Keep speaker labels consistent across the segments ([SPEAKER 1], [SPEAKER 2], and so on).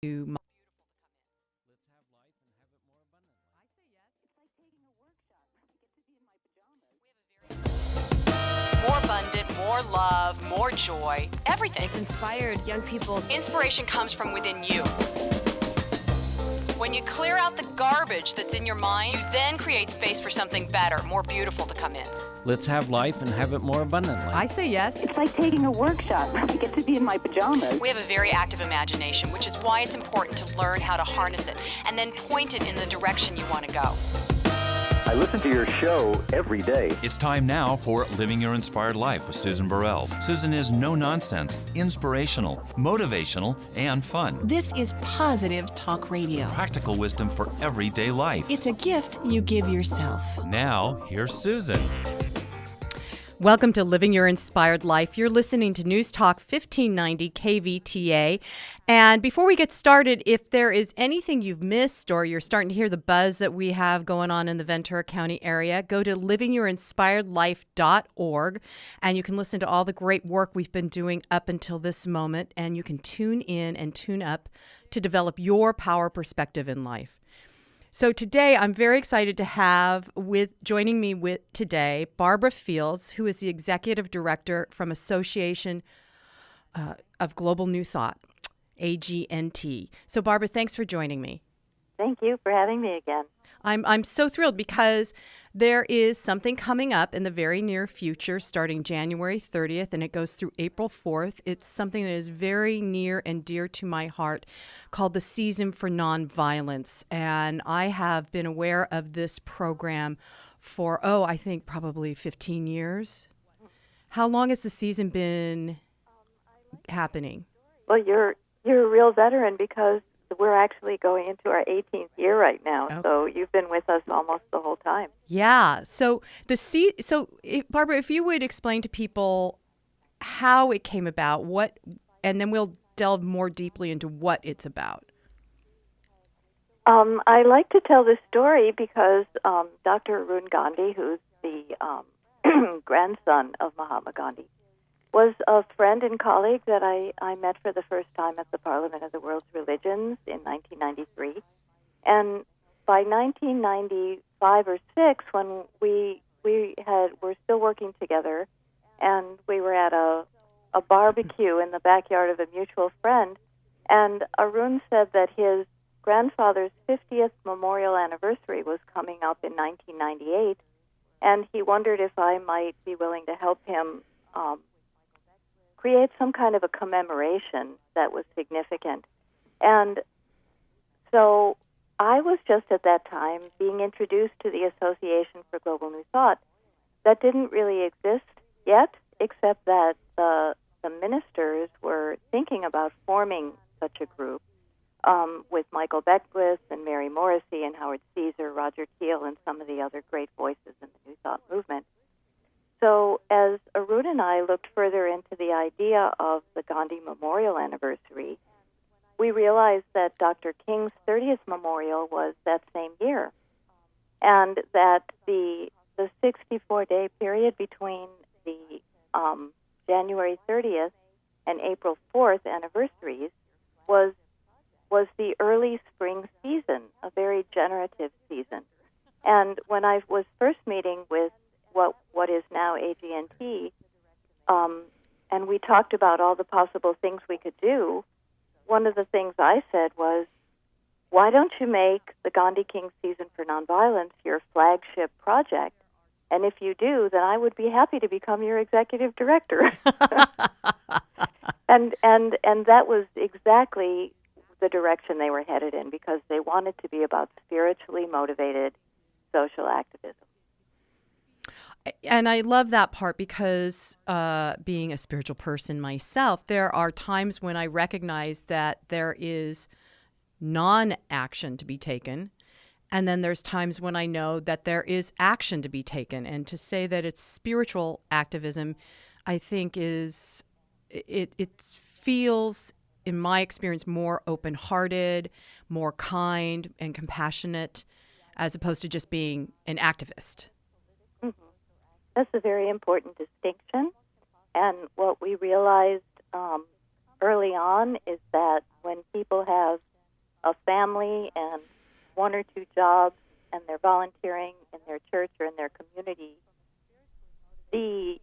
[SPEAKER 1] to
[SPEAKER 2] More abundant, more love, more joy, everything.
[SPEAKER 3] It's inspired young people.
[SPEAKER 2] Inspiration comes from within you. When you clear out the garbage that's in your mind, you then create space for something better, more beautiful to come in.
[SPEAKER 4] Let's have life and have it more abundantly.
[SPEAKER 1] I say yes.
[SPEAKER 5] It's like taking a workshop. I get to be in my pajamas.
[SPEAKER 2] We have a very active imagination, which is why it's important to learn how to harness it and then point it in the direction you want to go.
[SPEAKER 6] I listen to your show every day.
[SPEAKER 7] It's time now for Living Your Inspired Life with Susan Burrell. Susan is no-nonsense, inspirational, motivational, and fun.
[SPEAKER 8] This is Positive Talk Radio.
[SPEAKER 7] Practical wisdom for everyday life.
[SPEAKER 8] It's a gift you give yourself.
[SPEAKER 7] Now, here's Susan.
[SPEAKER 1] Welcome to Living Your Inspired Life. You're listening to News Talk 1590 KVTA. And before we get started, if there is anything you've missed or you're starting to hear the buzz that we have going on in the Ventura County area, go to livingyourinspiredlife.org and you can listen to all the great work we've been doing up until this moment. And you can tune in and tune up to develop your power perspective in life. So today, I'm very excited to have joining me today, Barbara Fields, who is the Executive Director from Association of Global New Thought, AGNT. So Barbara, thanks for joining me.
[SPEAKER 5] Thank you for having me again.
[SPEAKER 1] I'm so thrilled because there is something coming up in the very near future starting January 30th and it goes through April 4th. It's something that is very near and dear to my heart called the Season for Nonviolence. And I have been aware of this program for, I think probably 15 years. How long has the season been happening?
[SPEAKER 5] Well, you're a real veteran because we're actually going into our 18th year right now, so you've been with us almost the whole time.
[SPEAKER 1] Yeah. So Barbara, if you would explain to people how it came about, and then we'll delve more deeply into what it's about.
[SPEAKER 5] I like to tell this story because Dr. Arun Gandhi, who's the grandson of Mahatma Gandhi, was a friend and colleague that I met for the first time at the Parliament of the World's Religions in 1993. And by 1995 or 6, when we were still working together, and we were at a barbecue in the backyard of a mutual friend, and Arun said that his grandfather's 50th memorial anniversary was coming up in 1998, and he wondered if I might be willing to help him create some kind of a commemoration that was significant. And so I was just at that time being introduced to the Association for Global New Thought. That didn't really exist yet, except that the ministers were thinking about forming such a group with Michael Beckwith and Mary Morrissey and Howard Caesar, Roger Keel, and some of the other great voices in the New Thought movement. So as Arun and I looked further into the idea of the Gandhi Memorial Anniversary, we realized that Dr. King's 30th memorial was that same year, and that the 64-day period between the January 30th and April 4th anniversaries was the early spring season, a very generative season. And when I was first meeting with what is now AGNT, and we talked about all the possible things we could do, one of the things I said was, why don't you make the Gandhi King Season for Nonviolence your flagship project? And if you do, then I would be happy to become your executive director. and that was exactly the direction they were headed in, because they wanted to be about spiritually motivated social activism.
[SPEAKER 1] And I love that part because being a spiritual person myself, there are times when I recognize that there is non-action to be taken. And then there's times when I know that there is action to be taken. And to say that it's spiritual activism, I think it feels, in my experience, more open-hearted, more kind and compassionate, as opposed to just being an activist.
[SPEAKER 5] That's a very important distinction. And what we realized early on is that when people have a family and one or two jobs and they're volunteering in their church or in their community, the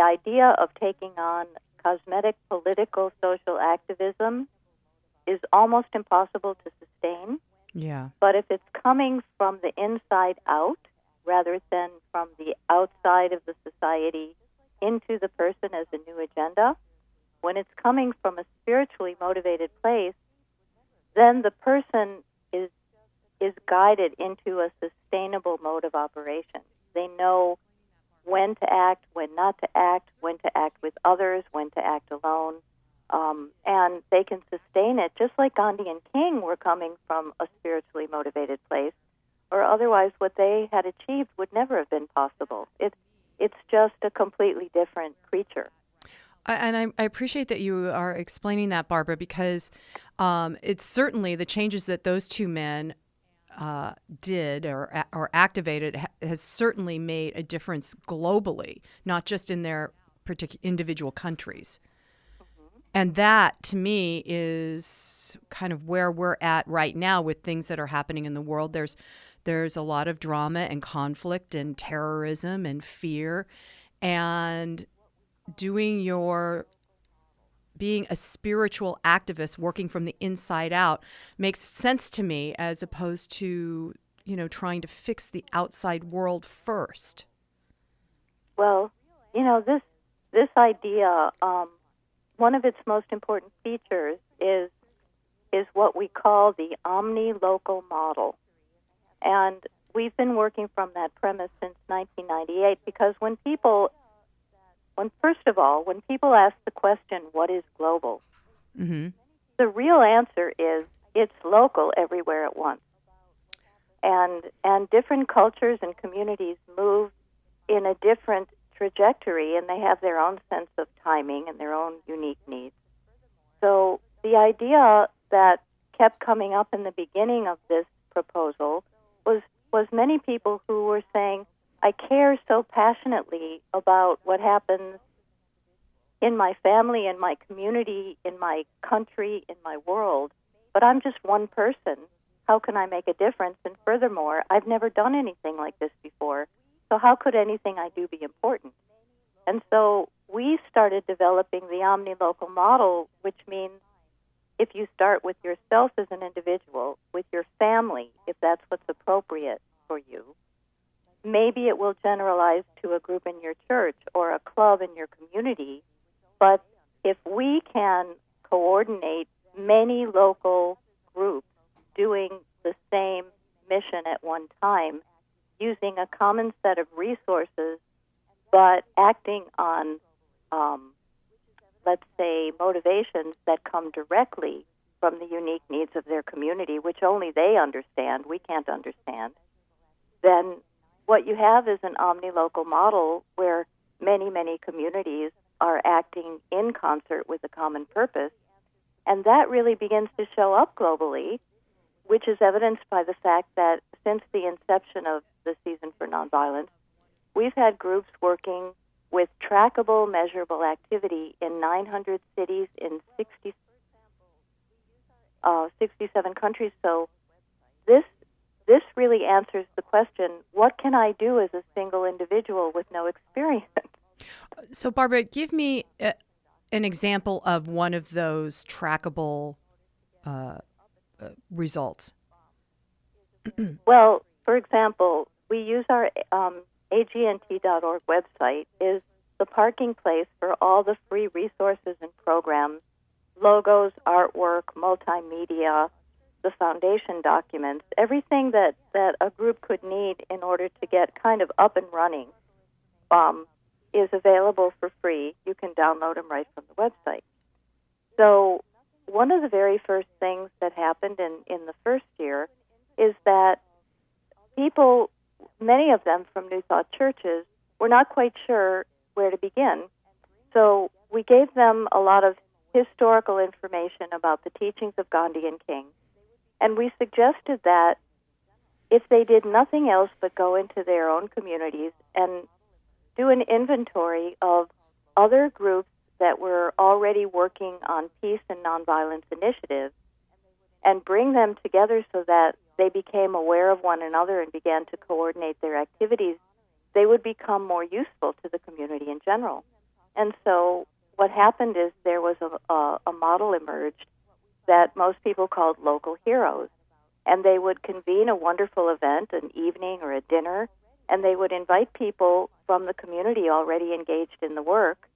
[SPEAKER 5] idea of taking on cosmetic, political, social activism is almost impossible to sustain.
[SPEAKER 1] Yeah.
[SPEAKER 5] But if it's coming from the inside out rather than from the outside of the society into the person as a new agenda, when it's coming from a spiritually motivated place, then the person is guided into a sustainable mode of operation. They know when to act, when not to act, when to act with others, when to act alone, and they can sustain it just like Gandhi and King were coming from a spiritually motivated place, or otherwise what they had achieved would never have been possible. It's just a completely different creature.
[SPEAKER 1] And I appreciate that you are explaining that, Barbara, because it's certainly the changes that those two men did or activated has certainly made a difference globally, not just in their particular individual countries. Mm-hmm. And that, to me, is kind of where we're at right now with things that are happening in the world. There's a lot of drama and conflict and terrorism and fear, and being a spiritual activist working from the inside out makes sense to me, as opposed to, trying to fix the outside world first.
[SPEAKER 5] Well, this idea, one of its most important features is what we call the omni-local model. And we've been working from that premise since 1998, because when people ask the question, what is global? Mm-hmm. The real answer is it's local everywhere at once. And different cultures and communities move in a different trajectory, and they have their own sense of timing and their own unique needs. So the idea that kept coming up in the beginning of this proposal was many people who were saying, I care so passionately about what happens in my family, in my community, in my country, in my world, but I'm just one person. How can I make a difference? And furthermore, I've never done anything like this before, so how could anything I do be important? And so we started developing the omni-local model, which means if you start with yourself as an individual, with your family, if that's what's appropriate for you, maybe it will generalize to a group in your church or a club in your community. But if we can coordinate many local groups doing the same mission at one time, using a common set of resources, but acting on, let's say, motivations that come directly from the unique needs of their community, which only they understand, we can't understand, then what you have is an omni-local model where many, many communities are acting in concert with a common purpose. And that really begins to show up globally, which is evidenced by the fact that since the inception of the Season for Nonviolence, we've had groups working with trackable, measurable activity in 900 cities in 67 countries. So this really answers the question, what can I do as a single individual with no experience?
[SPEAKER 1] So, Barbara, give me an example of one of those trackable results.
[SPEAKER 5] Well, for example, we use our agnt.org website is the parking place for all the free resources and programs, logos, artwork, multimedia, the foundation documents, everything that a group could need in order to get kind of up and running is available for free. You can download them right from the website. So one of the very first things that happened in the first year is that people, many of them from New Thought churches, were not quite sure where to begin. So we gave them a lot of historical information about the teachings of Gandhi and King. And we suggested that if they did nothing else but go into their own communities and do an inventory of other groups that were already working on peace and nonviolence initiatives and bring them together so that they became aware of one another and began to coordinate their activities, they would become more useful to the community in general. And so what happened is there was a model emerged that most people called local heroes. And they would convene a wonderful event, an evening or a dinner, and they would invite people from the community already engaged in the work,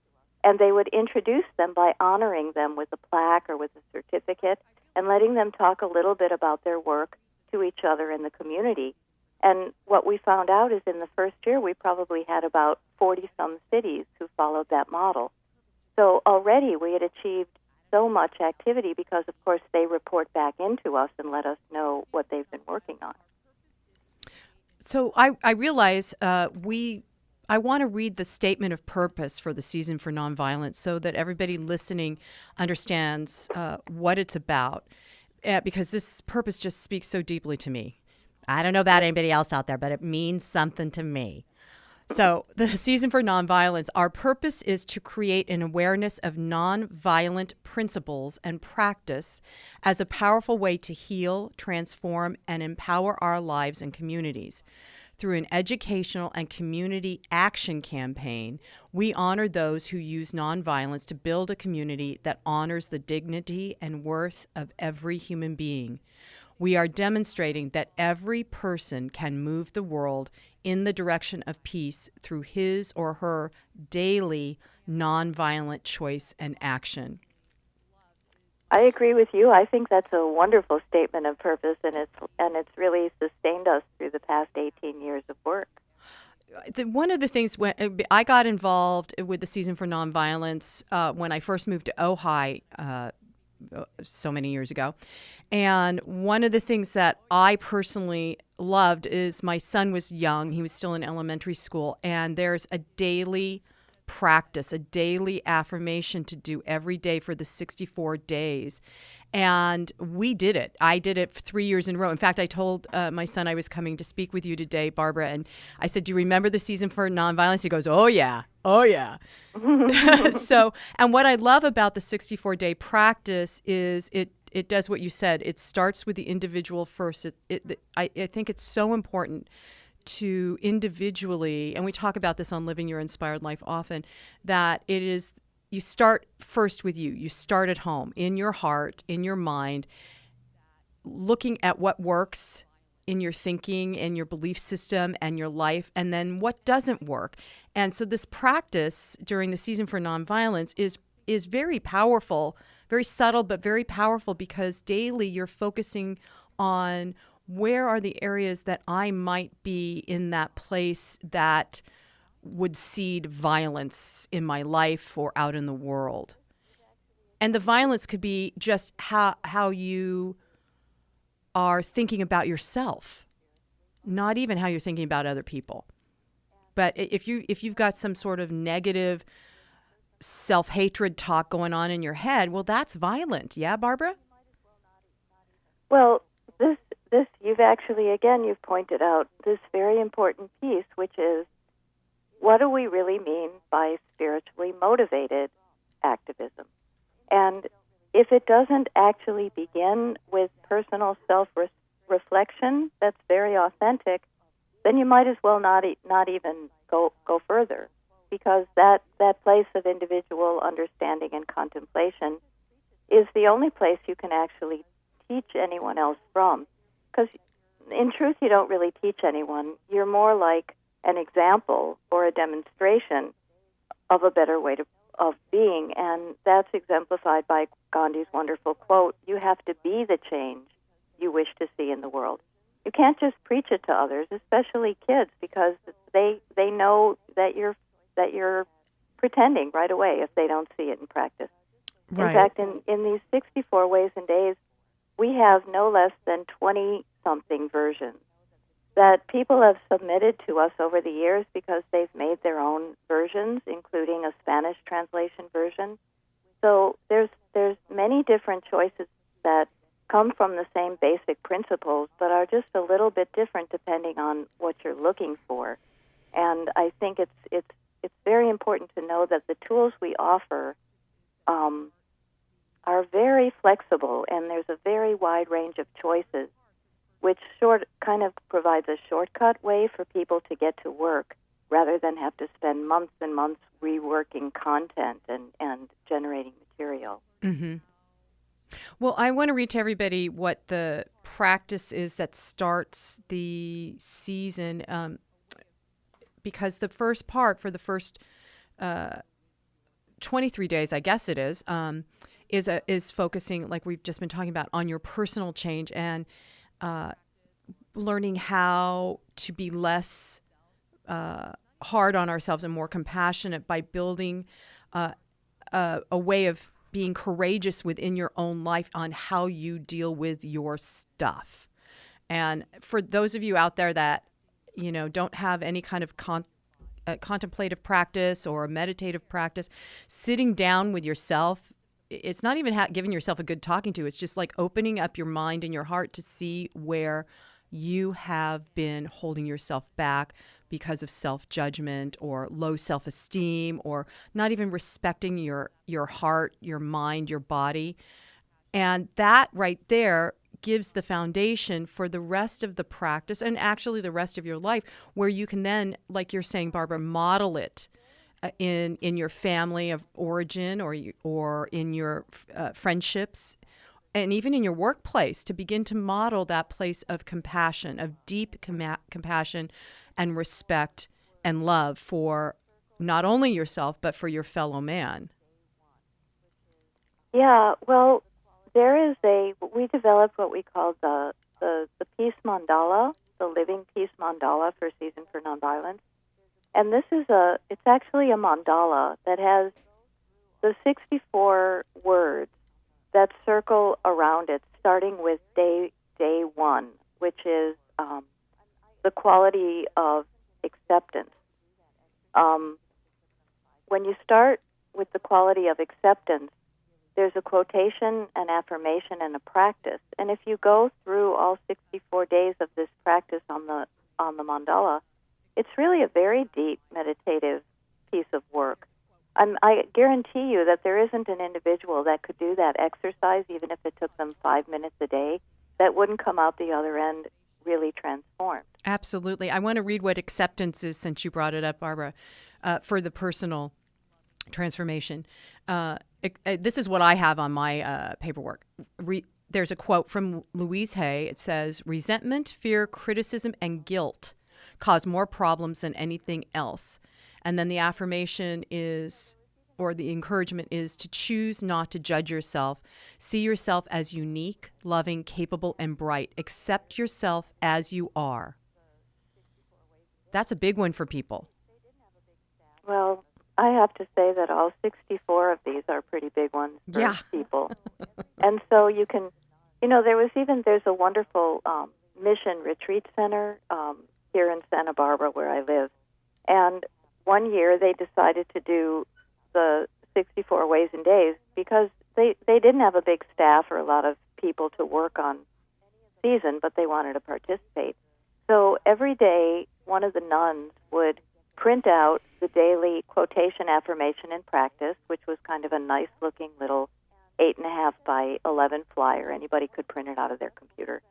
[SPEAKER 5] and they would introduce them by honoring them with a plaque or with a certificate and letting them talk a little bit about their work to each other in the community. And what we found out is in the first year, we probably had about 40-some cities who followed that model. So already we had achieved so much activity because, of course, they report back into us and let us know what they've been working on.
[SPEAKER 1] So I realize I want to read the statement of purpose for the Season for Nonviolence so that everybody listening understands what it's about, because this purpose just speaks so deeply to me. I don't know about anybody else out there, but it means something to me. So the Season for Nonviolence, our purpose is to create an awareness of nonviolent principles and practice as a powerful way to heal, transform, and empower our lives and communities. Through an educational and community action campaign, we honor those who use nonviolence to build a community that honors the dignity and worth of every human being. We are demonstrating that every person can move the world in the direction of peace through his or her daily nonviolent choice and action.
[SPEAKER 5] I agree with you. I think that's a wonderful statement of purpose, and it's really sustained us through the past 18 years of work.
[SPEAKER 1] One of the things when I got involved with the Season for Nonviolence when I first moved to Ojai so many years ago. And one of the things that I personally loved is my son was young. He was still in elementary school. And there's a daily practice, a daily affirmation to do every day for the 64 days. And we did it. I did it 3 years in a row. In fact, I told my son I was coming to speak with you today, Barbara. And I said, do you remember the Season for Nonviolence? He goes, oh, yeah. Oh, yeah. So, and what I love about the 64-day practice is it does what you said. It starts with the individual first. I think it's so important to individually, and we talk about this on Living Your Inspired Life often, that it is, you start first with you. You start at home, in your heart, in your mind, looking at what works in your thinking and your belief system and your life, and then what doesn't work. And so this practice during the Season for Nonviolence is very powerful, very subtle, but very powerful, because daily you're focusing on where are the areas that I might be in that place that would seed violence in my life or out in the world. And the violence could be just how you are thinking about yourself, not even how you're thinking about other people. But if you've got some sort of negative self-hatred talk going on in your head, well, that's violent. Yeah, Barbara?
[SPEAKER 5] Well, this you've pointed out this very important piece, which is, what do we really mean by spiritually motivated activism? And if it doesn't actually begin with personal self-reflection that's very authentic, then you might as well not even go further, because that place of individual understanding and contemplation is the only place you can actually teach anyone else from. Because in truth, you don't really teach anyone. You're more like an example or a demonstration of a better way of being, and that's exemplified by Gandhi's wonderful quote, "You have to be the change you wish to see in the world." You can't just preach it to others, especially kids, because they know that you're pretending right away if they don't see it in practice.
[SPEAKER 1] Right.
[SPEAKER 5] In fact, in these 64 ways and days, we have no less than 20-something versions that people have submitted to us over the years because they've made their own versions, including a Spanish translation version. So there's many different choices that come from the same basic principles, but are just a little bit different depending on what you're looking for. And I think it's very important to know that the tools we offer are very flexible, and there's a very wide range of choices, which kind of provides a shortcut way for people to get to work rather than have to spend months and months reworking content and generating material.
[SPEAKER 1] Mm-hmm. Well, I want to read to everybody what the practice is that starts the season, because the first part for the first 23 days, I guess it is focusing, like we've just been talking about, on your personal change and learning how to be less hard on ourselves and more compassionate by building a way of being courageous within your own life on how you deal with your stuff. And for those of you out there that, don't have any kind of contemplative practice or a meditative practice, sitting down with yourself, it's not even giving yourself a good talking to. It's just like opening up your mind and your heart to see where you have been holding yourself back because of self-judgment or low self-esteem or not even respecting your heart, your mind, your body. And that right there gives the foundation for the rest of the practice and actually the rest of your life, where you can then, like you're saying, Barbara, model it in your family of origin or in your friendships, and even in your workplace, to begin to model that place of compassion, of deep compassion and respect and love for not only yourself, but for your fellow man.
[SPEAKER 5] Yeah, well, we developed what we call the Peace Mandala, the Living Peace Mandala for Season for Nonviolence. And it's actually a mandala that has the 64 words that circle around it, starting with day one, which is the quality of acceptance. When you start with the quality of acceptance, there's a quotation, an affirmation, and a practice. And if you go through all 64 days of this practice on the mandala, it's really a very deep meditative piece of work. I guarantee you that there isn't an individual that could do that exercise, even if it took them 5 minutes a day, that wouldn't come out the other end really transformed.
[SPEAKER 1] Absolutely. I want to read what acceptance is, since you brought it up, Barbara, for the personal transformation. This is what I have on my paperwork. There's a quote from Louise Hay. It says, "Resentment, fear, criticism, and guilt cause more problems than anything else." And then the affirmation is, or the encouragement is, to choose not to judge yourself. See yourself as unique, loving, capable, and bright. Accept yourself as you are. That's a big one for people.
[SPEAKER 5] Well, I have to say that all 64 of these are pretty big ones for people. And so you can, there's a wonderful mission retreat center here in Santa Barbara where I live. And one year they decided to do the 64 ways and days because they didn't have a big staff or a lot of people to work on season, but they wanted to participate. So every day, one of the nuns would print out the daily quotation, affirmation, and practice, which was kind of a nice-looking little 8.5 by 11 flyer. Anybody could print it out of their computer.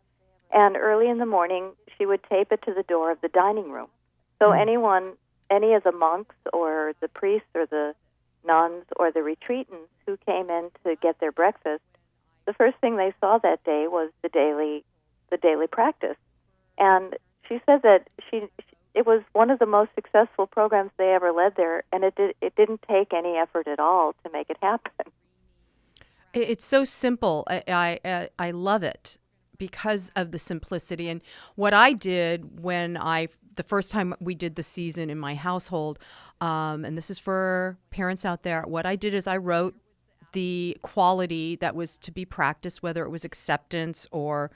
[SPEAKER 5] And early in the morning, she would tape it to the door of the dining room. So any of the monks or the priests or the nuns or the retreatants who came in to get their breakfast, the first thing they saw that day was the daily practice. And she said that it was one of the most successful programs they ever led there, and it didn't take any effort at all to make it happen.
[SPEAKER 1] It's so simple. I love it because of the simplicity. And what I did the first time we did the season in my household, and this is for parents out there, what I did is I wrote the quality that was to be practiced, whether it was acceptance or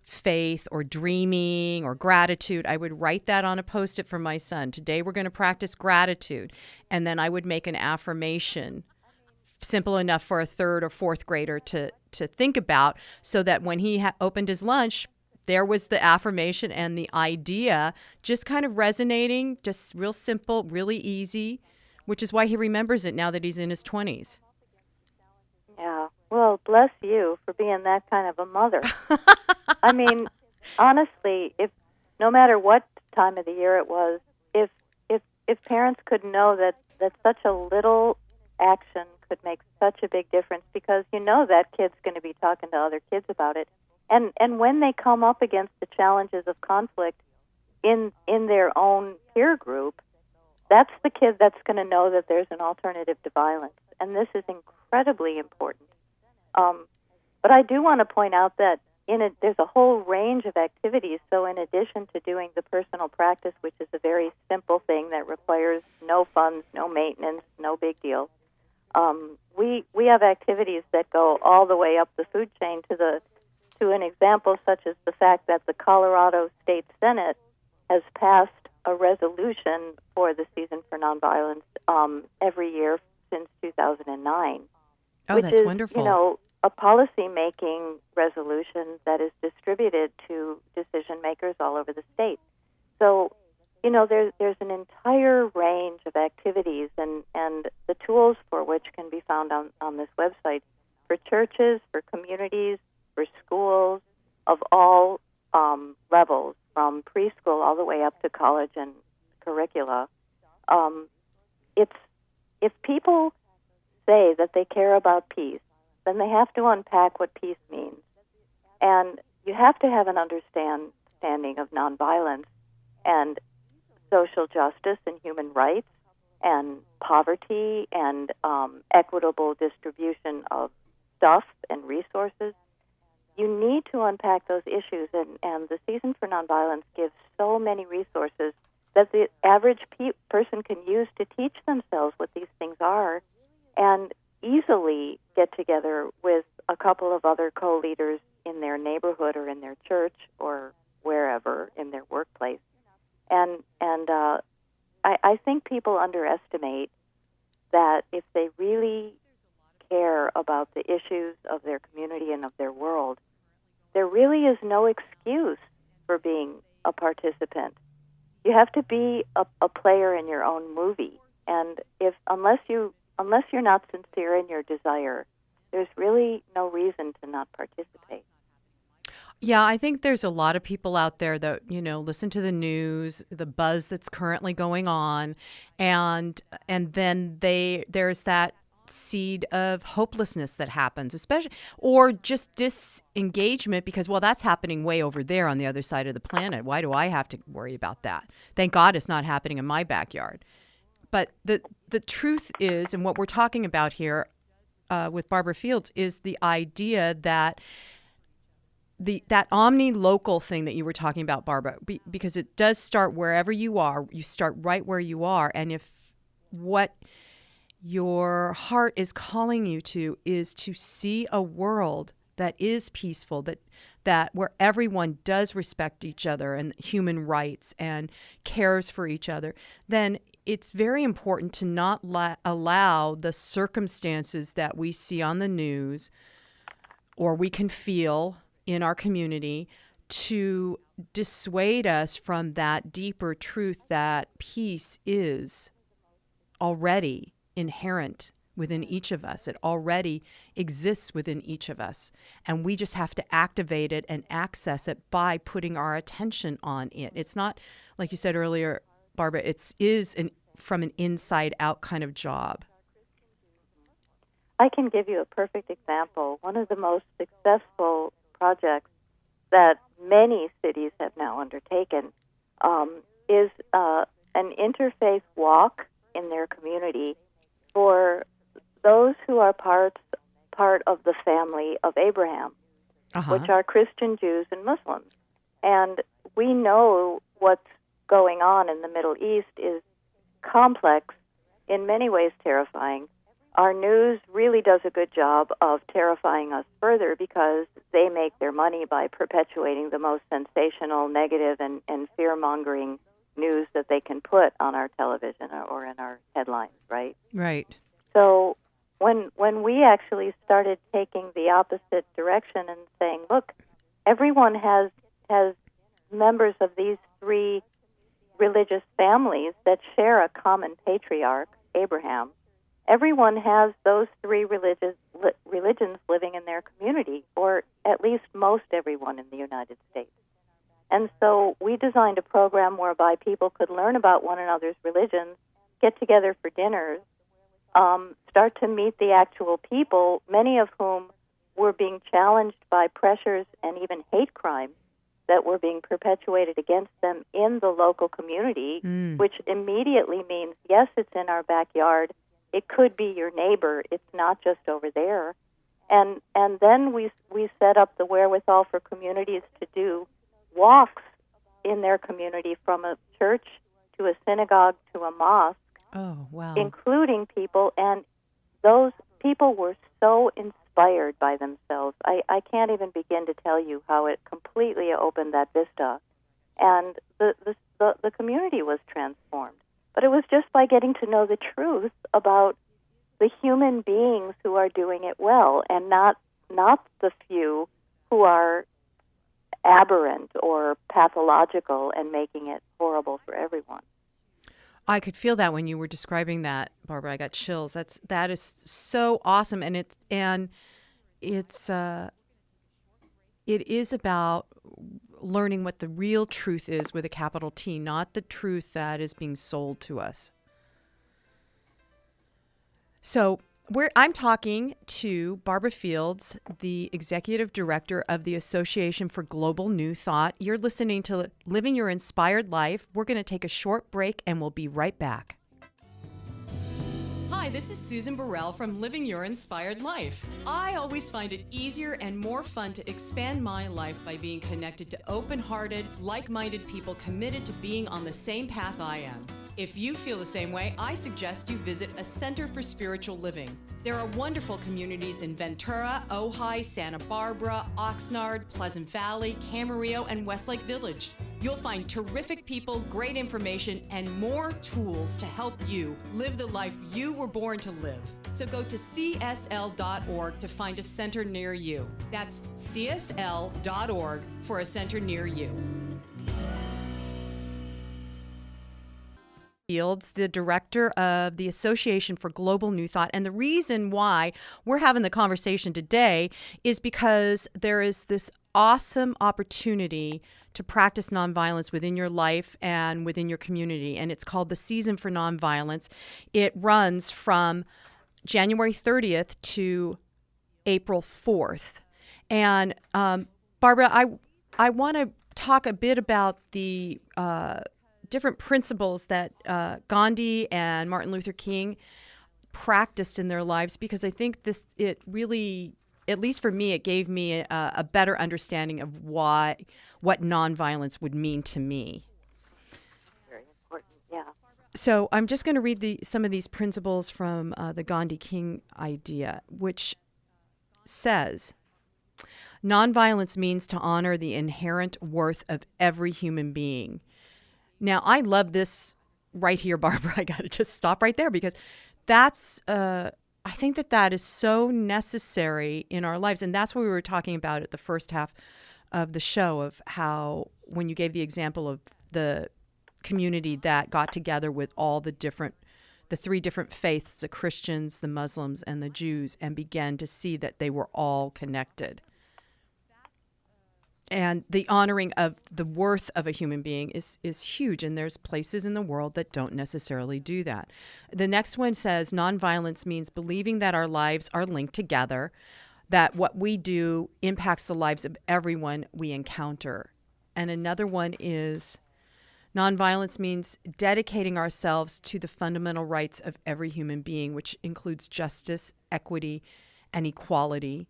[SPEAKER 1] faith or dreaming or gratitude. I would write that on a Post-it for my son. Today we're going to practice gratitude. And then I would make an affirmation, simple enough for a third or fourth grader to think about, so that when he opened his lunch, there was the affirmation and the idea just kind of resonating, just real simple, really easy, which is why he remembers it now that he's in his 20s.
[SPEAKER 5] Yeah. Well, bless you for being that kind of a mother. I mean, honestly, if no matter what time of the year it was, if if parents could know that such a little action could make such a big difference, because you know that kid's going to be talking to other kids about it, and when they come up against the challenges of conflict in their own peer group, that's the kid that's going to know that there's an alternative to violence, and this is incredibly important. But I do want to point out that there's a whole range of activities. So in addition to doing the personal practice, which is a very simple thing that requires no funds, no maintenance, no big deal, we have activities that go all the way up the food chain to an example such as the fact that the Colorado State Senate has passed a resolution for the Season for Nonviolence every year since 2009.
[SPEAKER 1] Oh,
[SPEAKER 5] which
[SPEAKER 1] that's
[SPEAKER 5] is,
[SPEAKER 1] wonderful.
[SPEAKER 5] You know, a policy-making resolution that is distributed to decision makers all over the state. So, you know, there's an entire range of activities, and the tools for which can be found on this website for churches, for communities, for schools of all levels, from preschool all the way up to college and curricula. If people say that they care about peace, then they have to unpack what peace means. And you have to have an understanding of nonviolence and social justice and human rights and poverty and equitable distribution of stuff and resources. You need to unpack those issues, and the Season for Nonviolence gives so many resources that the average person can use to teach themselves what these things are, and easily get together with a couple of other co-leaders in their neighborhood or in their church or wherever in their workplace. And I think people underestimate that if they really care about the issues of their community and of their world, there really is no excuse for being a participant. You have to be a player in your own movie, and unless you're not sincere in your desire, there's really no reason to not participate.
[SPEAKER 1] Yeah, I think there's a lot of people out there that, you know, listen to the news, the buzz that's currently going on, and then there's that seed of hopelessness that happens, especially, or just disengagement because, well, that's happening way over there on the other side of the planet. Why do I have to worry about that? Thank God it's not happening in my backyard. But the truth is, and what we're talking about here with Barbara Fields, is the idea that that omni-local thing that you were talking about, Barbara, because it does start wherever you are. You start right where you are. And if what your heart is calling you to is to see a world that is peaceful, that where everyone does respect each other and human rights and cares for each other, then it's very important to not allow the circumstances that we see on the news or we can feel in our community to dissuade us from that deeper truth that peace is already inherent within each of us. It already exists within each of us. And we just have to activate it and access it by putting our attention on it. It's not, like you said earlier, Barbara, it is from an inside out kind of job.
[SPEAKER 5] I can give you a perfect example. One of the most successful projects that many cities have now undertaken is an interfaith walk in their community for those who are part of the family of Abraham, which are Christian Jews and Muslims. And we know what's going on in the Middle East is complex, in many ways terrifying. Our news really does a good job of terrifying us further because they make their money by perpetuating the most sensational, negative, and fear-mongering news that they can put on our television or in our headlines, right?
[SPEAKER 1] Right.
[SPEAKER 5] So when we actually started taking the opposite direction and saying, look, everyone has members of these three religious families that share a common patriarch, Abraham, everyone has those three religions living in their community, or at least most everyone in the United States. And so we designed a program whereby people could learn about one another's religions, get together for dinners, start to meet the actual people, many of whom were being challenged by pressures and even hate crimes that were being perpetuated against them in the local community, which immediately means, yes, it's in our backyard. It could be your neighbor. It's not just over there. And then we set up the wherewithal for communities to do walks in their community from a church to a synagogue to a mosque, including people, and those people were so inspired by themselves. I can't even begin to tell you how it completely opened that vista, and the community was transformed. But it was just by getting to know the truth about the human beings who are doing it well, and not the few who are aberrant or pathological and making it horrible for everyone.
[SPEAKER 1] I could feel that when you were describing that, Barbara. I got chills. That is so awesome, and it is about learning what the real truth is with a capital T, not the truth that is being sold to us. So I'm talking to Barbara Fields, the executive director of the Association for Global New Thought. You're listening to Living Your Inspired Life. We're going to take a short break and we'll be right back. Hi, this is Susan Burrell from Living Your Inspired Life. I always find it easier and more fun to expand my life by being connected to open-hearted, like-minded people committed to being on the same path I am. If you feel the same way, I suggest you visit a Center for Spiritual Living. There are wonderful communities in Ventura, Ojai, Santa Barbara, Oxnard, Pleasant Valley, Camarillo, and Westlake Village. You'll find terrific people, great information, and more tools to help you live the life you were born to live. So go to csl.org to find a center near you. That's csl.org for a center near you. Fields, the director of the Association for Global New Thought. And the reason why we're having the conversation today is because there is this awesome opportunity to practice nonviolence within your life and within your community. And it's called the Season for Nonviolence. It runs from January 30th to April 4th. And Barbara, I want to talk a bit about the different principles that Gandhi and Martin Luther King practiced in their lives, because I think it really, at least for me, it gave me a better understanding of what nonviolence would mean to me.
[SPEAKER 5] Very important, yeah.
[SPEAKER 1] So I'm just going to read some of these principles from the Gandhi King idea, which says, nonviolence means to honor the inherent worth of every human being. Now, I love this right here, Barbara. I got to just stop right there, because that's, I think that is so necessary in our lives. And that's what we were talking about at the first half of the show, of how, when you gave the example of the community that got together with all the three different faiths, the Christians, the Muslims, and the Jews, and began to see that they were all connected. And the honoring of the worth of a human being is huge, and there's places in the world that don't necessarily do that. The next one says nonviolence means believing that our lives are linked together, that what we do impacts the lives of everyone we encounter. And another one is nonviolence means dedicating ourselves to the fundamental rights of every human being, which includes justice, equity, and equality.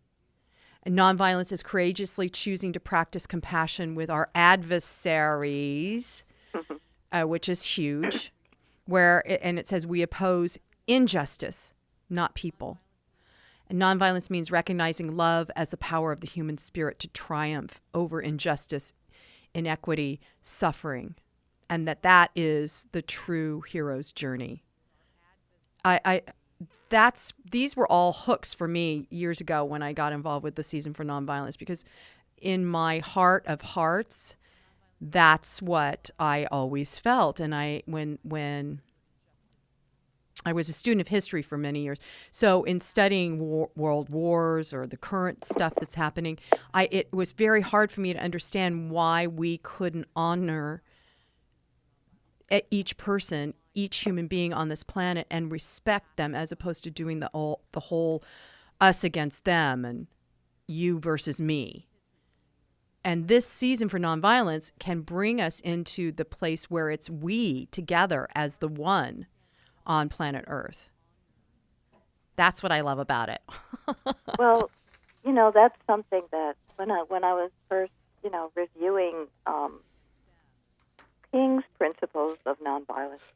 [SPEAKER 1] And nonviolence is courageously choosing to practice compassion with our adversaries, which is huge, and it says we oppose injustice, not people. And nonviolence means recognizing love as the power of the human spirit to triumph over injustice, inequity, suffering, and that is the true hero's journey. These were all hooks for me years ago when I got involved with the Season for Nonviolence, because in my heart of hearts, that's what I always felt. And when I was a student of history for many years. So in studying world wars or the current stuff that's happening, it was very hard for me to understand why we couldn't honor each person, each human being on this planet, and respect them, as opposed to doing the whole us against them and you versus me. And this season for nonviolence can bring us into the place where it's we together as the one on planet Earth. That's what I love about it.
[SPEAKER 5] Well, that's something that when I was first, reviewing King's principles of nonviolence,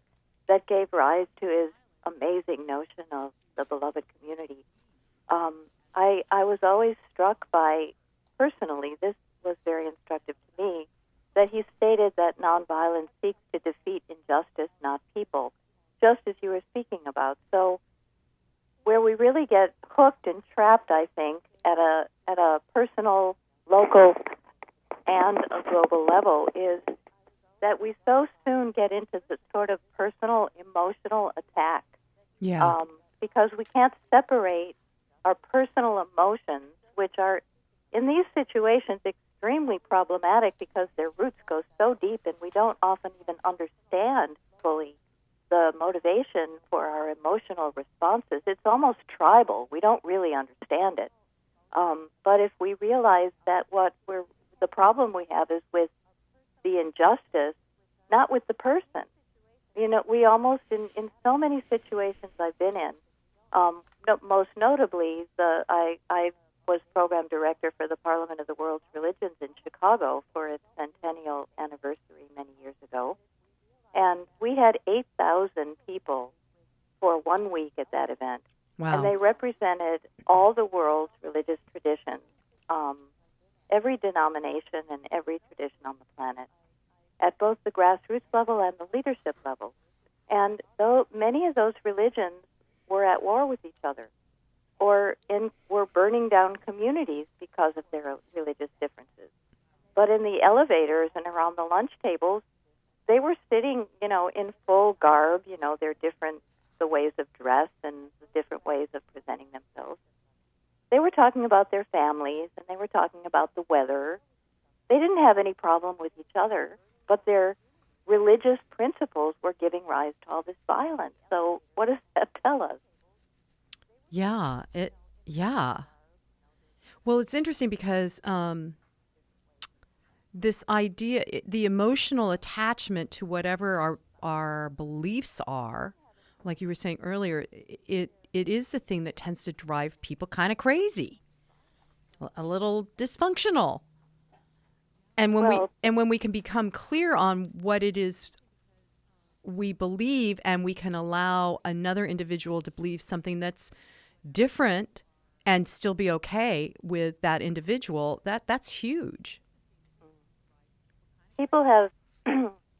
[SPEAKER 5] that gave rise to his amazing notion of the beloved community. I was always struck by, personally, this was very instructive to me, that he stated that nonviolence seeks to defeat injustice, not people, just as you were speaking about. So where we really get hooked and trapped, I think, at a personal, local, and a global level is that we so soon get into the sort of personal, emotional attack.
[SPEAKER 1] Yeah.
[SPEAKER 5] Because we can't separate our personal emotions, which are, in these situations, extremely problematic because their roots go so deep and we don't often even understand fully the motivation for our emotional responses. It's almost tribal. We don't really understand it. But if we realize that the problem we have is with the injustice, not with the person. We almost, in so many situations I've been in, most notably, I was program director for the Parliament of the World's Religions in Chicago for its centennial anniversary many years ago. And we had 8,000 people for 1 week at that event.
[SPEAKER 1] Wow.
[SPEAKER 5] And they represented all the world's religious traditions, every denomination and every tradition on the planet, at both the grassroots level and the leadership level. And though many of those religions were at war with each other or were burning down communities because of their religious differences. But in the elevators and around the lunch tables, they were sitting, in full garb, the ways of dress and the different ways of presenting themselves. They were talking about their families and they were talking about the weather. They didn't have any problem with each other, but their religious principles were giving rise to all this violence. So what does that tell us?
[SPEAKER 1] Yeah. Well, it's interesting because this idea, the emotional attachment to whatever our beliefs are, like you were saying earlier, it is the thing that tends to drive people kind of crazy, a little dysfunctional. And when we can become clear on what it is we believe, and we can allow another individual to believe something that's different and still be okay with that individual, that's huge.
[SPEAKER 5] People have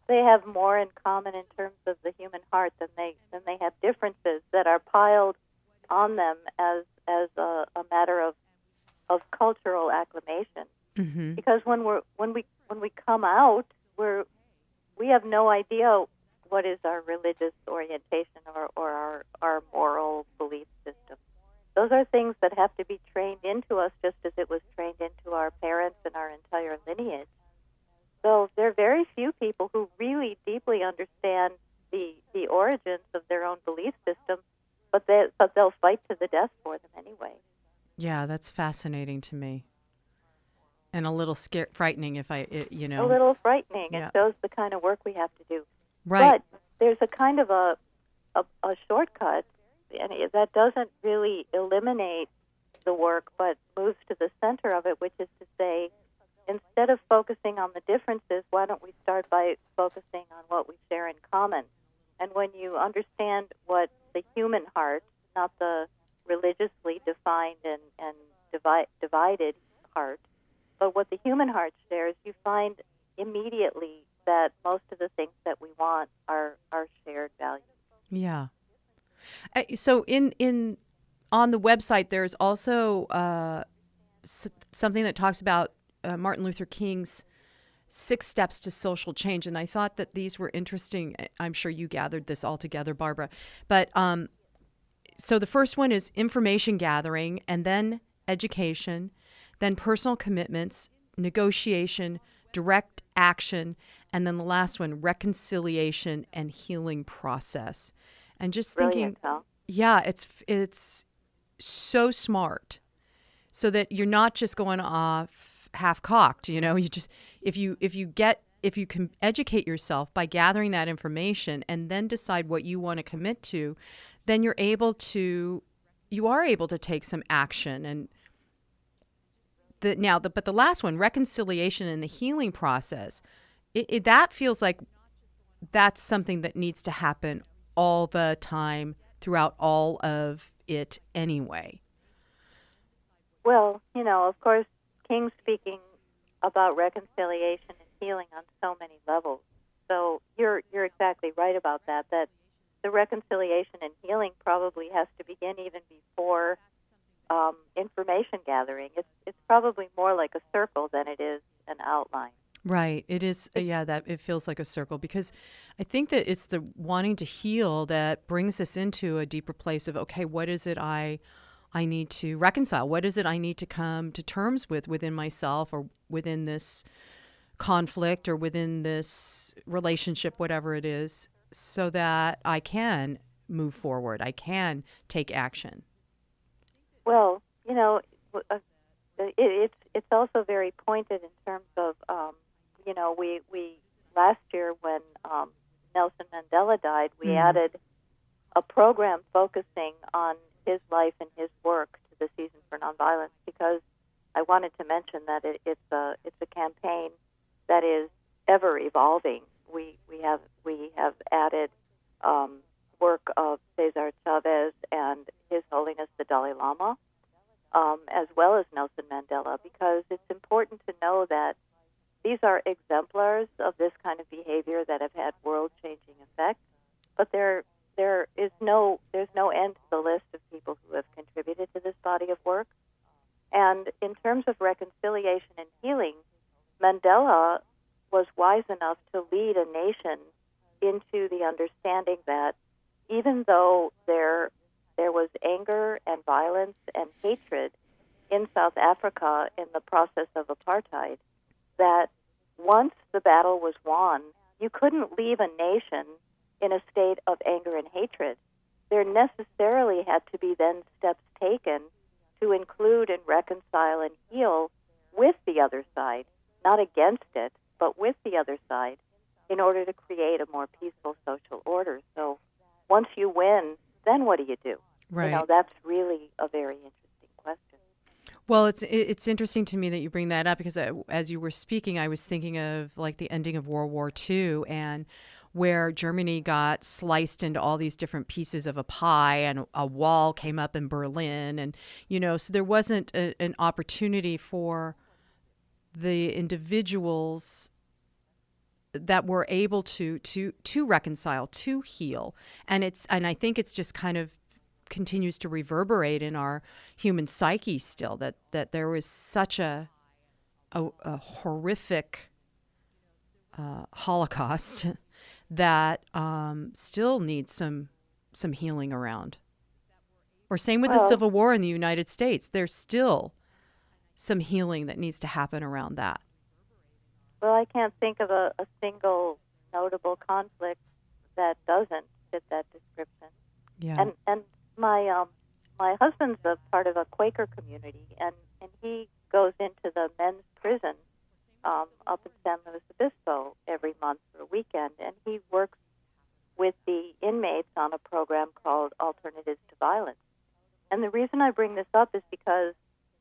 [SPEAKER 5] they have more in common in terms of the human heart than they have differences that are piled on them as a matter of cultural acclimation.
[SPEAKER 1] Mm-hmm.
[SPEAKER 5] Because when we come out, we have no idea what is our religious orientation or our moral belief system. Those are things that have to be trained into us just as it was trained into our parents and our entire lineage. So there are very few people who really deeply understand the origins of their own belief system, but they'll fight to the death for them anyway.
[SPEAKER 1] Yeah, that's fascinating to me. And a little frightening if
[SPEAKER 5] A little frightening.
[SPEAKER 1] Yeah.
[SPEAKER 5] It shows the kind of work we have to do.
[SPEAKER 1] Right.
[SPEAKER 5] But there's a kind of a shortcut, and that doesn't really eliminate the work, but moves to the center of it, which is to say, instead of focusing on the differences, why don't we start by focusing on what we share in common? And when you understand what the human heart, not the religiously defined and divided heart, but what the human heart shares, you find immediately that most of the things that we want are shared values.
[SPEAKER 1] Yeah. So on the website, there's also something that talks about Martin Luther King's 6 steps to social change. And I thought that these were interesting. I'm sure you gathered this all together, Barbara. But so the first one is information gathering, and then education, then personal commitments, negotiation, direct action, and then the last one, reconciliation and healing process. And just thinking,
[SPEAKER 5] Brilliant, Cal.
[SPEAKER 1] yeah, it's so smart, so that you're not just going off half-cocked. You just if you can educate yourself by gathering that information and then decide what you want to commit to, then you are able to take some action. And but the last one, reconciliation and the healing process, that feels like that's something that needs to happen all the time throughout all of it anyway.
[SPEAKER 5] Well, of course, King's speaking about reconciliation and healing on so many levels. So you're exactly right about that the reconciliation and healing probably has to begin even before information gathering. It's probably more like a circle than it is an outline.
[SPEAKER 1] Right. It is. Yeah, that it feels like a circle, because I think that it's the wanting to heal that brings us into a deeper place of, okay, what is it I need to reconcile? What is it I need to come to terms with within myself, or within this conflict, or within this relationship, whatever it is, so that I can move forward. I can take action.
[SPEAKER 5] Well, it's also very pointed in terms of we last year when Nelson Mandela died, we added a program focusing on his life and his work to the Season for Nonviolence, because I wanted to mention that it's a campaign that is ever evolving. We have added work of Cesar Chavez and His Holiness the Dalai Lama, as well as Nelson Mandela, because it's important to know that these are exemplars of this kind of behavior that have had world-changing effects. But there's no end to the list of people who have contributed to this body of work. And in terms of reconciliation and healing, Mandela was wise enough to lead a nation into the understanding that even though there was anger and violence and hatred in South Africa in the process of apartheid, that once the battle was won, you couldn't leave a nation in a state of anger and hatred. There necessarily had to be then steps taken to include and reconcile and heal with the other side, not against it, but with the other side, in order to create a more peaceful social order. So once you win, then what do you do?
[SPEAKER 1] Right.
[SPEAKER 5] That's really a very interesting question.
[SPEAKER 1] Well, it's interesting to me that you bring that up, because as you were speaking, I was thinking of like the ending of World War II, and where Germany got sliced into all these different pieces of a pie, and a wall came up in Berlin, and so there wasn't an opportunity for the individuals that were able to reconcile, to heal, and I think it's just kind of continues to reverberate in our human psyche still, that there was such a horrific Holocaust that still needs some healing around. Or same with the Civil War in the United States. There's still some healing that needs to happen around that.
[SPEAKER 5] Well, I can't think of a single notable conflict that doesn't fit that description.
[SPEAKER 1] Yeah.
[SPEAKER 5] And my husband's a part of a Quaker community, and he goes into the men's prison up in San Luis Obispo every month for a weekend, and he works with the inmates on a program called Alternatives to Violence. And the reason I bring this up is because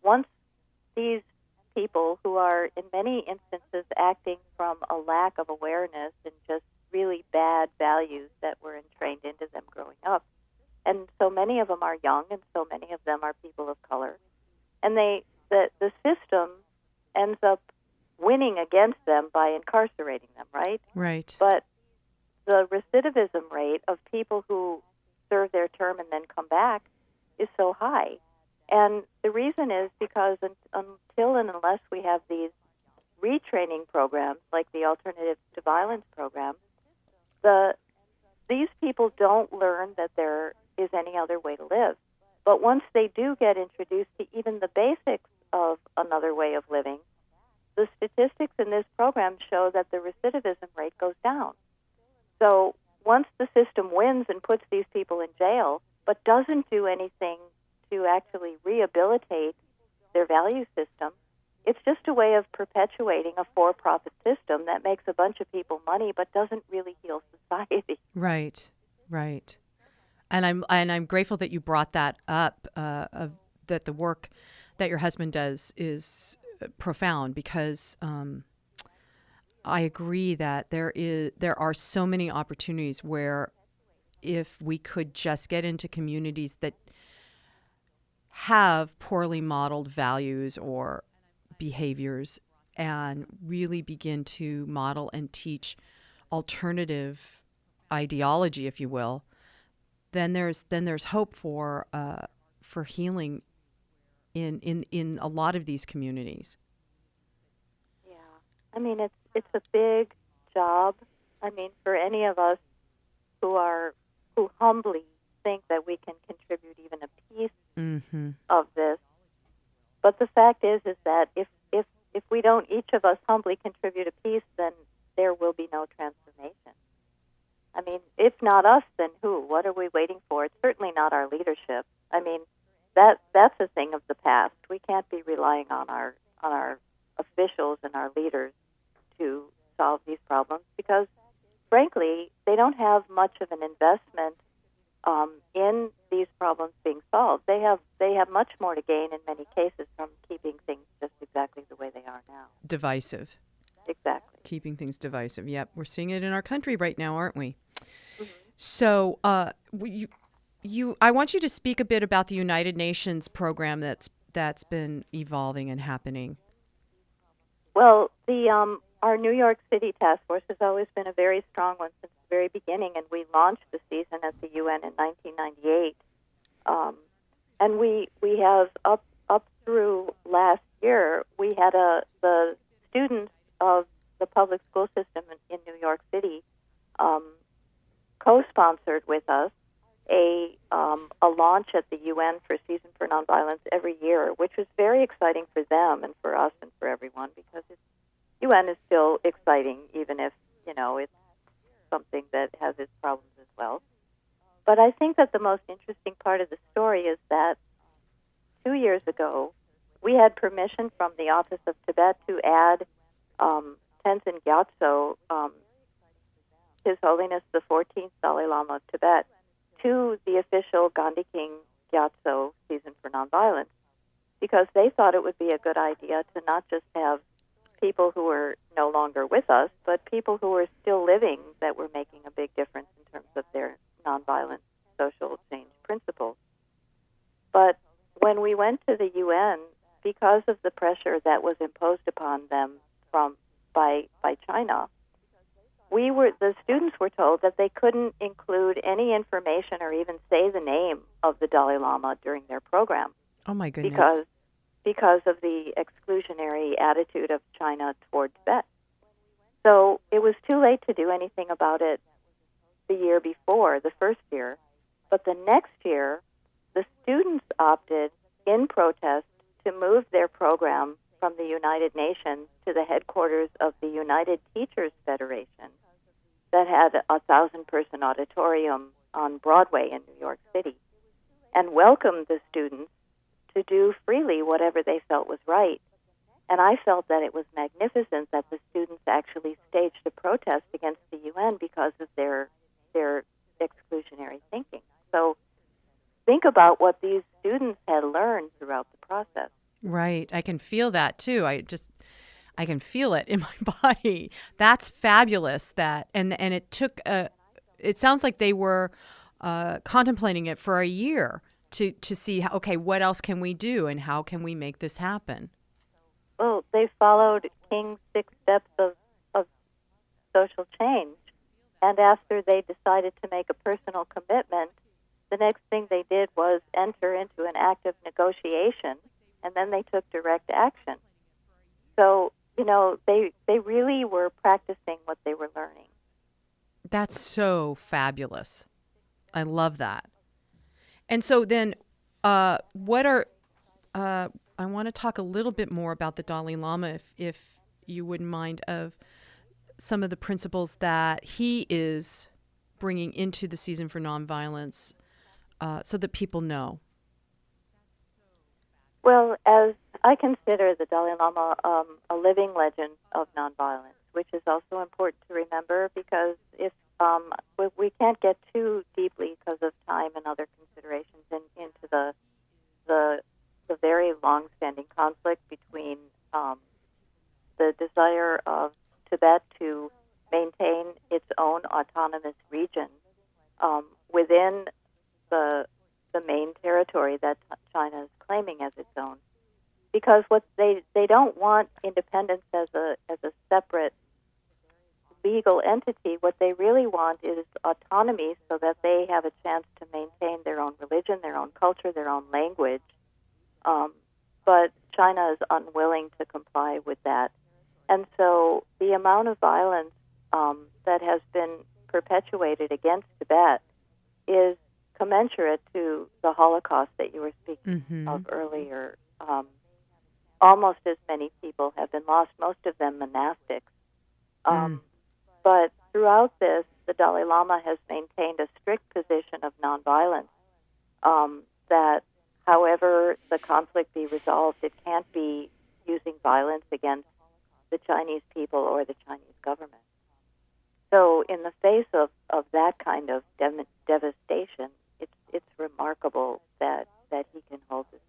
[SPEAKER 5] once these people, who are in many instances acting from a lack of awareness and just really bad values that were entrained into them growing up, and so many of them are young, and so many of them are people of color, and the system ends up winning against them by incarcerating them, right?
[SPEAKER 1] Right.
[SPEAKER 5] But the recidivism rate of people who serve their term and then come back is so high. And the reason is because until and unless we have these retraining programs like the Alternatives to Violence program, these people don't learn that there is any other way to live. But once they do get introduced to even the basics of another way of living, the statistics in this program show that the recidivism rate goes down. So once the system wins and puts these people in jail, but doesn't do anything to actually rehabilitate their value system, it's just a way of perpetuating a for-profit system that makes a bunch of people money but doesn't really heal society.
[SPEAKER 1] Right, right. And I'm grateful that you brought that up. That the work that your husband does is profound, because I agree that there are so many opportunities where, if we could just get into communities that have poorly modeled values or behaviors and really begin to model and teach alternative ideology, if you will, then there's hope for healing in a lot of these communities.
[SPEAKER 5] Yeah, I mean it's a big job. I mean, for any of us who humbly think that we can contribute even a piece of this. But the fact is that if we don't each of us humbly contribute a piece, then there will be no transformation. I mean, if not us, then who? What are we waiting for? It's certainly not our leadership. I mean, that's a thing of the past. We can't be relying on our officials and our leaders to solve these problems, because, frankly, they don't have much of an investment in these problems being solved. They have much more to gain in many cases from keeping things just exactly the way they are now.
[SPEAKER 1] Divisive.
[SPEAKER 5] Exactly.
[SPEAKER 1] Keeping things divisive. Yep, we're seeing it in our country right now, aren't we?
[SPEAKER 5] Mm-hmm.
[SPEAKER 1] So, I want you to speak a bit about the United Nations program that's been evolving and happening.
[SPEAKER 5] Well, our New York City task force has always been a very strong one since the very beginning, and we launched the season at the UN in 1998. And we have up through last year, we had the students of the public school system in New York City co-sponsored with us a launch at the UN for Season for Nonviolence every year, which was very exciting for them and for us and for everyone, because UN is still exciting, even if, it's something that has its problems as well. But I think that the most interesting part of the story is that 2 years ago, we had permission from the Office of Tibet to add Tenzin Gyatso, His Holiness the 14th Dalai Lama of Tibet, to the official Gandhi King Gyatso Season for Nonviolence, because they thought it would be a good idea to not just have people who were no longer with us, but people who were still living that were making a big difference in terms of their nonviolent social change principles. But when we went to the UN, because of the pressure that was imposed upon them by China, the students were told that they couldn't include any information or even say the name of the Dalai Lama during their program.
[SPEAKER 1] Oh my goodness.
[SPEAKER 5] Because of the exclusionary attitude of China toward Tibet. So it was too late to do anything about it the year before, the first year. But the next year, the students opted, in protest, to move their program from the United Nations to the headquarters of the United Teachers Federation that had a 1,000-person auditorium on Broadway in New York City, and welcomed the students to do freely whatever they felt was right. And I felt that it was magnificent that the students actually staged a protest against the UN because of their exclusionary thinking. So think about what these students had learned throughout the process.
[SPEAKER 1] Right. I can feel that too. I can feel it in my body. That's fabulous. And it took it sounds like they were contemplating it for a year to see how, okay, what else can we do and how can we make this happen?
[SPEAKER 5] Well, they followed King's 6 steps of social change, and after they decided to make a personal commitment, the next thing they did was enter into an active negotiation, and then they took direct action. So they really were practicing what they were learning.
[SPEAKER 1] That's so fabulous. I love that. And so then, what are I want to talk a little bit more about the Dalai Lama, if you wouldn't mind, of some of the principles that he is bringing into the season for nonviolence, so that people know.
[SPEAKER 5] Well, as I consider the Dalai Lama a living legend of nonviolence, which is also important to remember because if we can't get too deeply because of time and other considerations into the very long-standing conflict between the desire of Tibet to maintain its own autonomous region within the main territory that China is claiming as its own, because what they don't want independence as a separate legal entity. What they really want is autonomy, so that they have a chance to maintain their own religion, their own culture, their own language. But China is unwilling to comply with that, and so the amount of violence that has been perpetuated against Tibet is commensurate to the Holocaust that you were speaking of earlier. Almost as many people have been lost, most of them monastics. But throughout this, the Dalai Lama has maintained a strict position of nonviolence, that however the conflict be resolved, it can't be using violence against the Chinese people or the Chinese government. So in the face of that kind of devastation, it's remarkable that he can hold this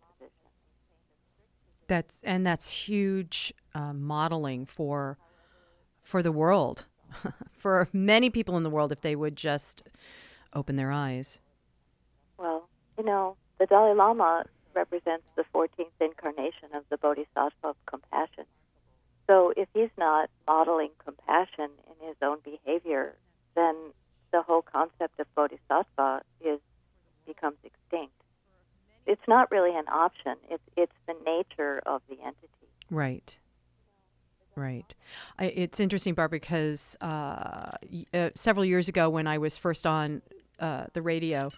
[SPEAKER 5] position.
[SPEAKER 1] That's huge modeling for the world, for many people in the world, if they would just open their eyes.
[SPEAKER 5] Well, the Dalai Lama represents the 14th incarnation of the Bodhisattva of compassion. So if he's not modeling compassion in his own behavior, then the whole concept of Bodhisattva becomes extinct. It's not really an option. It's the nature of the entity.
[SPEAKER 1] Right. It's interesting, Barbara, because several years ago when I was first on the radio,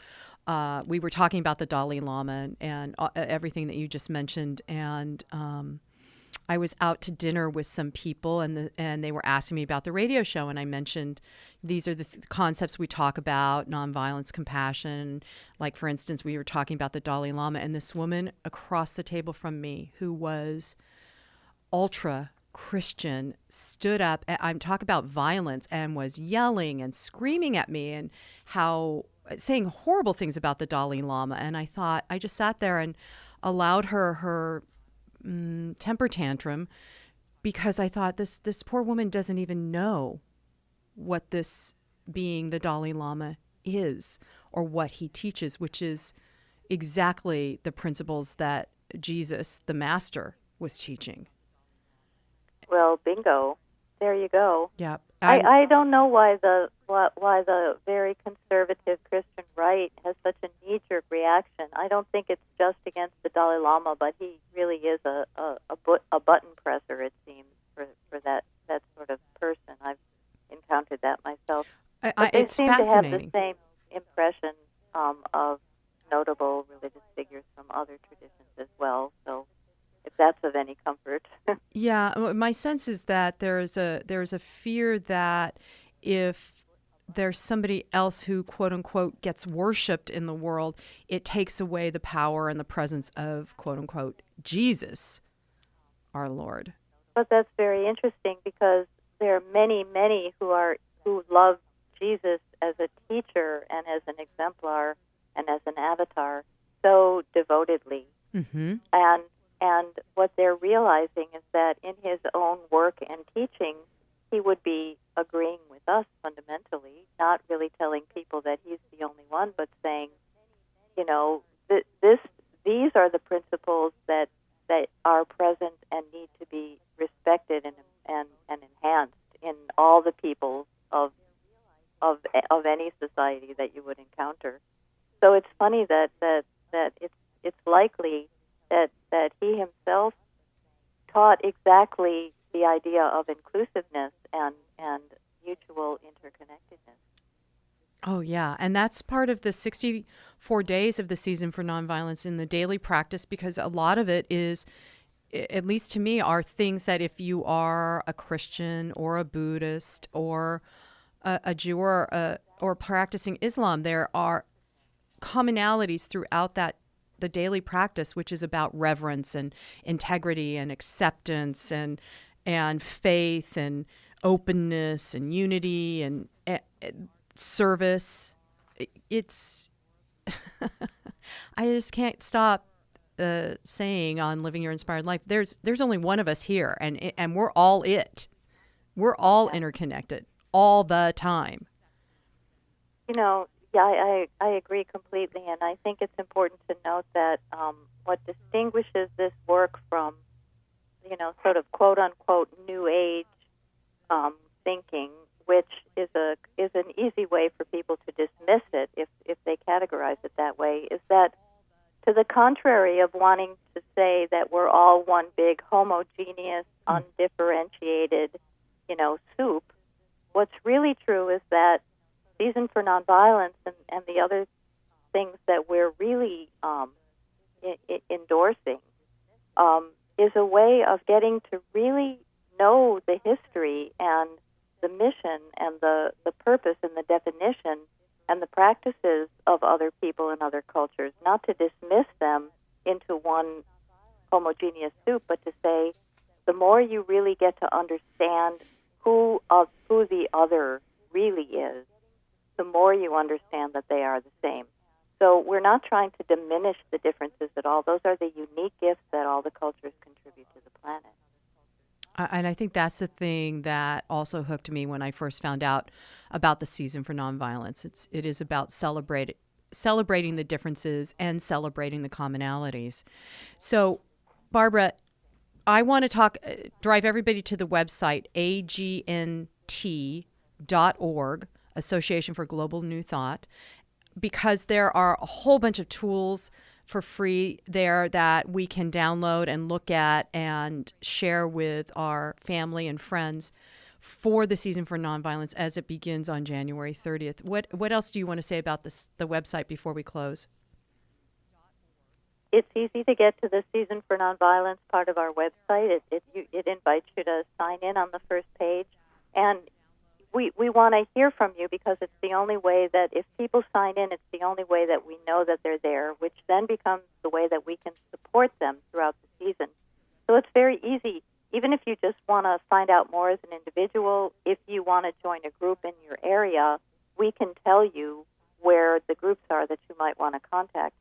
[SPEAKER 1] we were talking about the Dalai Lama and everything that you just mentioned, and I was out to dinner with some people, and they were asking me about the radio show, and I mentioned these are the concepts we talk about: nonviolence, compassion. Like, for instance, we were talking about the Dalai Lama, and this woman across the table from me, who was ultra Christian, stood up. I'm talking about violence, and was yelling and screaming at me, and saying horrible things about the Dalai Lama. And I just sat there and allowed her temper tantrum, because I thought this poor woman doesn't even know what this being the Dalai Lama is, or what he teaches, which is exactly the principles that Jesus, the master, was teaching.
[SPEAKER 5] Well, bingo. There you go.
[SPEAKER 1] Yeah.
[SPEAKER 5] I don't know why the very conservative Christian right has such a knee-jerk reaction. I don't think it's just against the Dalai Lama, but he really is a button presser, it seems, for that sort of person. I've encountered that myself. But they
[SPEAKER 1] it's
[SPEAKER 5] seem to have
[SPEAKER 1] fascinating.
[SPEAKER 5] the same impression of notable religious figures from other traditions as well. So, if that's of any comfort.
[SPEAKER 1] Yeah, my sense is that there's a fear that if there's somebody else who, quote unquote, gets worshipped in the world, it takes away the power and the presence of, quote unquote, Jesus, our Lord.
[SPEAKER 5] But that's very interesting, because there are many who love Jesus as a teacher and as an exemplar and as an avatar so devotedly.
[SPEAKER 1] Mm-hmm.
[SPEAKER 5] And what they're realizing is that in his own work and teaching, he would be agreeing with us fundamentally, not really telling people that he's the only one, but saying, these are the principles that are present and need to be respected and enhanced in all the peoples of any society that you would encounter. So it's funny that it's likely that he himself taught exactly the idea of inclusiveness and mutual interconnectedness.
[SPEAKER 1] Oh, yeah. And that's part of the 64 days of the season for nonviolence in the daily practice, because a lot of it is, at least to me, are things that if you are a Christian or a Buddhist or a Jew or practicing Islam, there are commonalities throughout the daily practice, which is about reverence and integrity and acceptance and faith and openness and unity and service. It's I just can't stop saying on Living Your Inspired Life, there's only one of us here, and we're all it. We're all interconnected all the time.
[SPEAKER 5] Yeah, I agree completely, and I think it's important to note that what distinguishes this work from, sort of quote unquote New Age thinking, which is an easy way for people to dismiss it if they categorize it that way, is that to the contrary of wanting to say that we're all one big homogeneous, undifferentiated, soup, what's really true is that Season for Nonviolence and the other things that we're really endorsing is a way of getting to really know the history and the mission and the purpose and the definition and the practices of other people and other cultures, not to dismiss them into one homogeneous soup, but to say the more you really get to understand who the other really is, the more you understand that they are the same. So we're not trying to diminish the differences at all. Those are the unique gifts that all the cultures contribute to the planet.
[SPEAKER 1] And I think that's the thing that also hooked me when I first found out about the Season for Nonviolence. It is about celebrating the differences and celebrating the commonalities. So, Barbara, I want to drive everybody to the website, agnt.org, Association for Global New Thought, because there are a whole bunch of tools for free there that we can download and look at and share with our family and friends for the Season for Nonviolence as it begins on January 30th. What else do you want to say about the website before we close?
[SPEAKER 5] It's easy to get to the Season for Nonviolence part of our website. It invites you to sign in on the first page. And we want to hear from you, because it's the only way that if people sign in, it's the only way that we know that they're there, which then becomes the way that we can support them throughout the season. So it's very easy. Even if you just want to find out more as an individual, if you want to join a group in your area, we can tell you where the groups are that you might want to contact.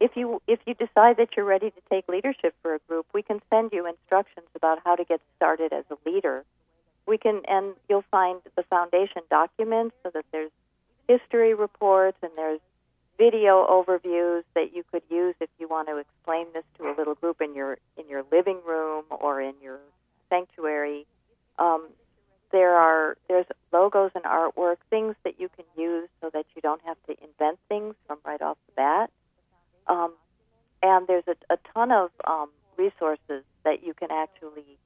[SPEAKER 5] If you decide that you're ready to take leadership for a group, we can send you instructions about how to get started as a leader. And you'll find the foundation documents, so that there's history reports and there's video overviews that you could use if you want to explain this to a little group in your living room or in your sanctuary. There's logos and artwork, things that you can use so that you don't have to invent things from right off the bat. And there's a ton of resources that you can actually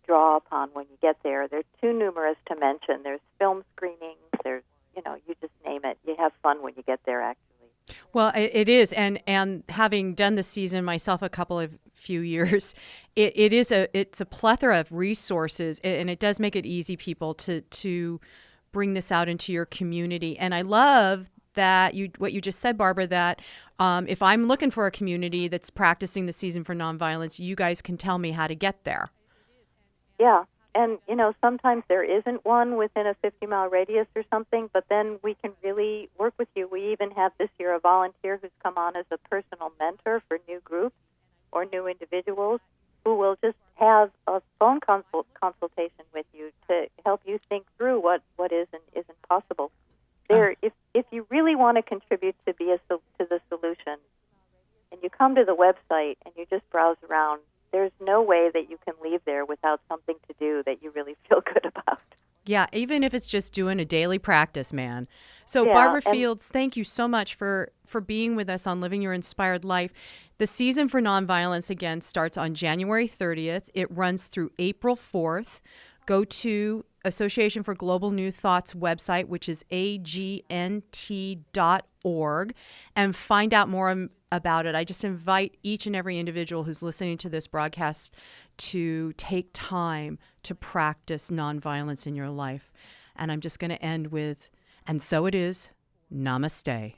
[SPEAKER 5] draw upon when you get there. They're too numerous to mention. There's film screenings. There's, you just name it. You have fun when you get there, actually.
[SPEAKER 1] Well, it is, and having done the season myself a few years, it's a plethora of resources, and it does make it easy, people, to bring this out into your community. And I love that what you just said, Barbara, that if I'm looking for a community that's practicing the Season for Nonviolence, you guys can tell me how to get there.
[SPEAKER 5] Yeah, and sometimes there isn't one within a 50-mile radius or something, but then we can really work with you. We even have this year a volunteer who's come on as a personal mentor for new groups or new individuals, who will just have a phone consultation with you to help you think through what is and isn't possible. If you really want to contribute to the solution, and you come to the website and you just browse around, there's no way that you can leave there without something to do that you really feel good about.
[SPEAKER 1] Yeah, even if it's just doing a daily practice, man. So
[SPEAKER 5] Yeah,
[SPEAKER 1] Barbara
[SPEAKER 5] and-
[SPEAKER 1] Fields, thank you so much for being with us on Living Your Inspired Life. The season for nonviolence again starts on January 30th. It runs through April 4th. Go to Association for Global New Thought's website, which is agnt.org, and find out more about it. I just invite each and every individual who's listening to this broadcast to take time to practice nonviolence in your life. And I'm just going to end with, and so it is, namaste.